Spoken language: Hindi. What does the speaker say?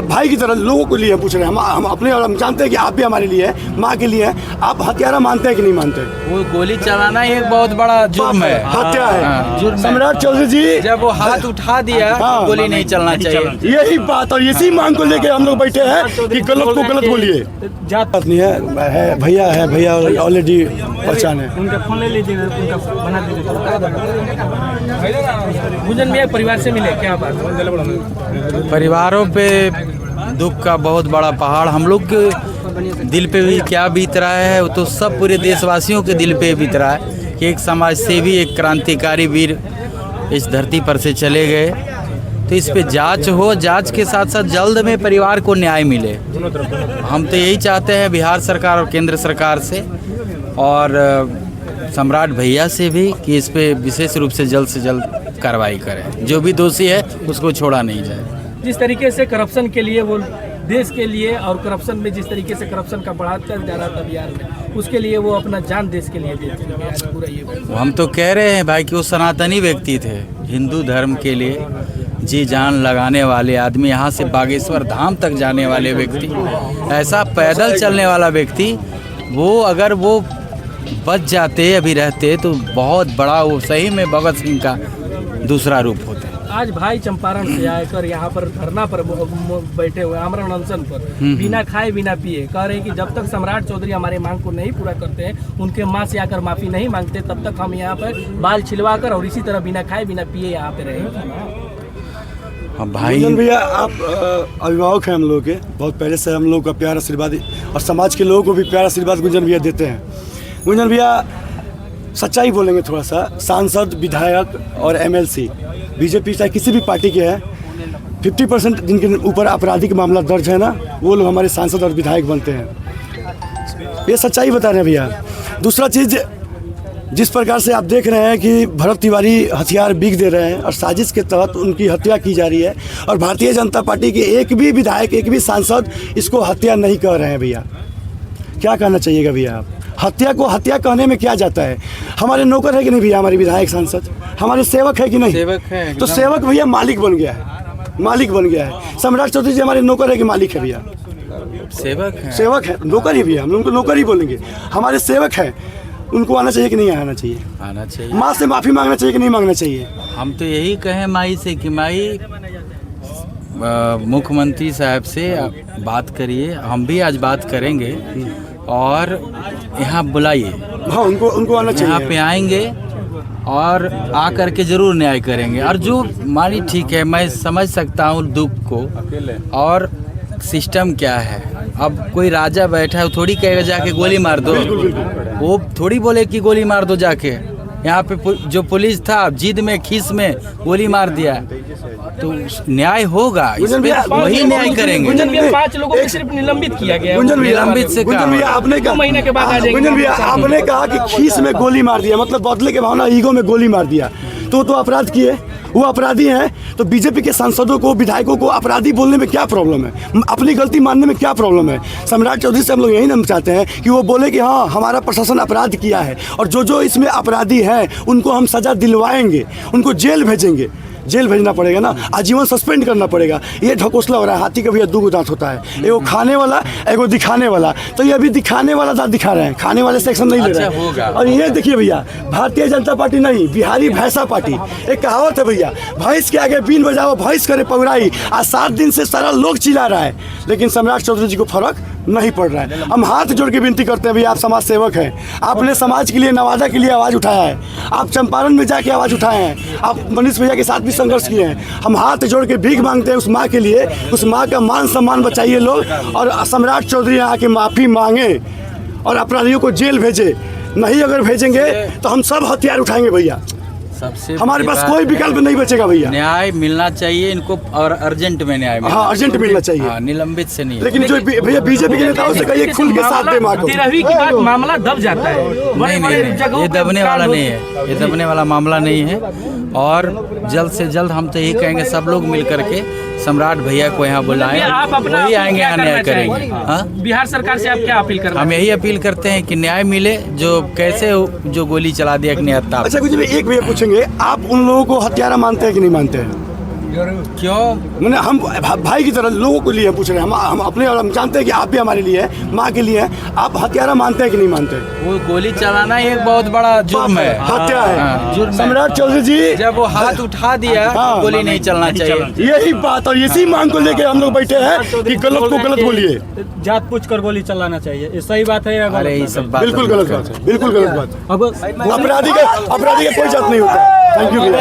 आप भाई की तरह लोगों के लिए पूछ रहे हैं, हम अपने, और हम जानते हैं कि आप भी हमारे लिए है, माँ के लिए है। आप हत्यारा मानते हैं कि नहीं मानते? वो गोली चलाना एक बहुत बड़ा जुर्म है, हत्या है। जुर्म है। सम्राट चौधरी जी जब वो हाथ उठा दिया, गोली नहीं चलना चाहिए। यही बात, और इसी मांग को लेके हम लोग बैठे हैं कि गलत को गलत बोलिए। बात नहीं है, भैया ऑलरेडी पहचान है। उनका फोन ले लीजिएगा, उनका बना दीजिए। गुंजन मियां परिवार से मिले, क्या बात? परिवारों पे दुख का बहुत बड़ा पहाड़ हम लोग के दिल पे भी क्या बीत रहा है, वो तो सब पूरे देशवासियों के दिल पे बीत रहा है कि एक समाज सेवी, एक क्रांतिकारी वीर इस धरती पर से चले गए। तो इस पे जांच हो, जांच के साथ साथ जल्द में परिवार को न्याय मिले। हम तो यही चाहते हैं बिहार सरकार और केंद्र सरकार से और सम्राट भैया से भी कि इस पे विशेष रूप से जल्द कार्रवाई करें। जो भी दोषी है उसको छोड़ा नहीं जाए। जिस तरीके से करप्शन के लिए वो देश के लिए, और करप्शन में जिस तरीके से करप्शन का बढ़ाता जा रहा था बिहार में, उसके लिए वो अपना जान देश के लिए देते हैं पूरा। ये हम तो कह रहे हैं भाई कि वो सनातनी व्यक्ति थे, हिंदू धर्म के लिए जी जान लगाने वाले आदमी, यहाँ से बागेश्वर धाम तक जाने वाले व्यक्ति, ऐसा पैदल चलने वाला व्यक्ति, वो अगर वो बच जाते अभी रहते तो बहुत बड़ा, वो सही में भगत सिंह का दूसरा रूप होता। आज भाई चंपारण से आकर यहाँ पर धरना पर बैठे हुए, आमरण अनशन पर, बिना खाए बिना पिए, कह रहे हैं कि जब तक सम्राट चौधरी हमारे मांग को नहीं पूरा करते हैं, उनके माँ से आकर माफ़ी नहीं मांगते, तब तक हम यहाँ पर बाल छिलवा कर और इसी तरह बिना खाए बिना पिए यहाँ पे रहेंगे। भाई भैया, आप अभिभावक हैं हम लोग के, बहुत पहले से हम लोग का प्यार आशीर्वाद और समाज के लोगों को भी प्यार आशीर्वाद गुंजन भैया देते हैं। गुंजन भैया सच्चाई बोलेंगे थोड़ा सा, सांसद, विधायक और एमएलसी बीजेपी चाहे किसी भी पार्टी के हैं, 50% जिनके ऊपर आपराधिक मामला दर्ज है ना, वो लोग हमारे सांसद और विधायक बनते हैं। ये सच्चाई बता रहे हैं भैया। दूसरा चीज़, जिस प्रकार से आप देख रहे हैं कि भरत तिवारी हथियार बिक दे रहे हैं और साजिश के तहत उनकी हत्या की जा रही है, और भारतीय जनता पार्टी के एक भी विधायक, एक भी सांसद इसको हत्या नहीं कह रहे हैं भैया। क्या कहना चाहिएगा भैया आप? हत्या को हत्या कहने में क्या जाता है? हमारे नौकर है कि नहीं भैया हमारे विधायक सांसद? हमारे सेवक है कि नहीं? सेवक है। तो सेवक भैया मालिक बन गया है, मालिक बन गया है। सम्राट चौधरी जी हमारे नौकर है कि मालिक है भैया? सेवक है, सेवक है, नौकर ही भैया, हम उनको नौकर ही बोलेंगे। हमारे सेवक है, उनको आना चाहिए कि नहीं आना चाहिए? आना चाहिए। माँ से माफ़ी मांगना चाहिए कि नहीं मांगना चाहिए? हम तो यही कहें माई से कि माई मुख्यमंत्री साहब से बात करिए, हम भी आज बात करेंगे और यहाँ बुलाइए। हाँ, उनको आना चाहिए। यहाँ पे आएंगे और आकर के जरूर न्याय करेंगे। और जो मानी ठीक है, मैं समझ सकता हूँ दुख को, और सिस्टम क्या है। अब कोई राजा बैठा है, वो थोड़ी कहेगा जाके गोली मार दो, वो थोड़ी बोले कि गोली मार दो जाके। यहाँ पे जो पुलिस था जिद में, खीस में गोली मार दिया, तो न्याय होगा, इस पे वही न्याय करेंगे। गुंजन भैया 5 लोगों को सिर्फ निलंबित किया गया है। गुंजन भैया, निलंबित से गुंजन भैया आपने कहा, महीने के बाद आ जाएंगे। गुंजन भैया आपने कहा कि खीस में गोली मार दिया, मतलब बदले के भावना, ईगो में गोली मार दिया, तो अपराध किए, वो अपराधी हैं। तो बीजेपी के सांसदों को, विधायकों को अपराधी बोलने में क्या प्रॉब्लम है? अपनी गलती मानने में क्या प्रॉब्लम है? सम्राट चौधरी से हम लोग यही ना चाहते हैं कि वो बोले कि हाँ हमारा प्रशासन अपराध किया है, और जो इसमें अपराधी हैं उनको हम सजा दिलवाएंगे, उनको जेल भेजेंगे। जेल भेजना पड़ेगा ना, आजीवन सस्पेंड करना पड़ेगा। ये ढकोसला हो रहा है। हाथी का भैया 2 दांत होता है, एगो खाने वाला, एगो दिखाने वाला। तो ये अभी दिखाने वाला दांत दिखा रहे हैं, खाने वाले से एक्शन नहीं ले रहे हैं। और ये देखिए भैया, भारतीय जनता पार्टी नहीं, बिहारी भैंसा पार्टी। एक कहावत है भैया, भैंस के आगे बीन बजाओ भैंस करे पगड़ाई। आज 7 दिन से सारा लोग चिल्ला रहा है, लेकिन सम्राट चौधरी जी को फर्क नहीं पड़ रहा है। हम हाथ जोड़ के विनती करते हैं भैया, आप समाज सेवक हैं, आपने समाज के लिए, नवादा के लिए आवाज़ उठाया है, आप चंपारण में जाके आवाज़ उठाए हैं, आप मनीष भैया के साथ भी संघर्ष किए हैं। हम हाथ जोड़ के भीख मांगते हैं उस माँ के लिए, उस माँ का मान सम्मान बचाइए लोग, और सम्राट चौधरी यहाँ के माफ़ी मांगे और अपराधियों को जेल भेजे। नहीं अगर भेजेंगे तो हम सब हथियार उठाएंगे भैया। सबसे हमारे पास कोई विकल्प नहीं बचेगा भैया। न्याय मिलना चाहिए इनको, और अर्जेंट में न्याय मिलना। हाँ, अर्जेंट मिलना चाहिए। हाँ, निलंबित से नहीं। लेकिन जो भैया बीजेपी के नेताओं से कहिए खुल के साथ दे माँ को। 13वीं के बाद मामला दब जाता है। नहीं, ये दबने वाला नहीं है, ये दबने वाला मामला नहीं है। और जल्द से जल्द हम तो यही कहेंगे, सब लोग मिल करके सम्राट भैया को यहाँ बुलाएं, वही आएंगे, यहाँ न्याय करेंगे। हाँ, बिहार सरकार से आप क्या अपील कर रहे हैं? हम यही अपील करते हैं कि न्याय मिले, जो कैसे जो गोली चला दिया कि निहत्ता। अच्छा कुछ एक भैया पूछेंगे, आप उन लोगों को हत्यारा मानते हैं कि नहीं मानते हैं? क्यों? मैंने हम भाई की तरह लोगों के लिए हम पूछ रहे हैं, हम अपने, और हम जानते हैं कि आप भी हमारे लिए है, माँ के लिए है। आप हत्यारा मानते हैं कि नहीं मानते? वो गोली चलाना एक बहुत बड़ा जुर्म है, हत्या है। जुर्म है। सम्राट चौधरी जी, जब वो हाथ उठा दिया तो गोली नहीं चलना चाहिए। यही बात और इसी मांग को लेके हम लोग बैठे हैं कि गलत को गलत बोलिए। जात पूछ कर गोली चलाना चाहिए, ये सही बात है या अरे ये सब बात बिल्कुल गलत बात है, बिल्कुल गलत बात है। अब अपराधी का कोई जात नहीं होता है। थैंक यू भैया।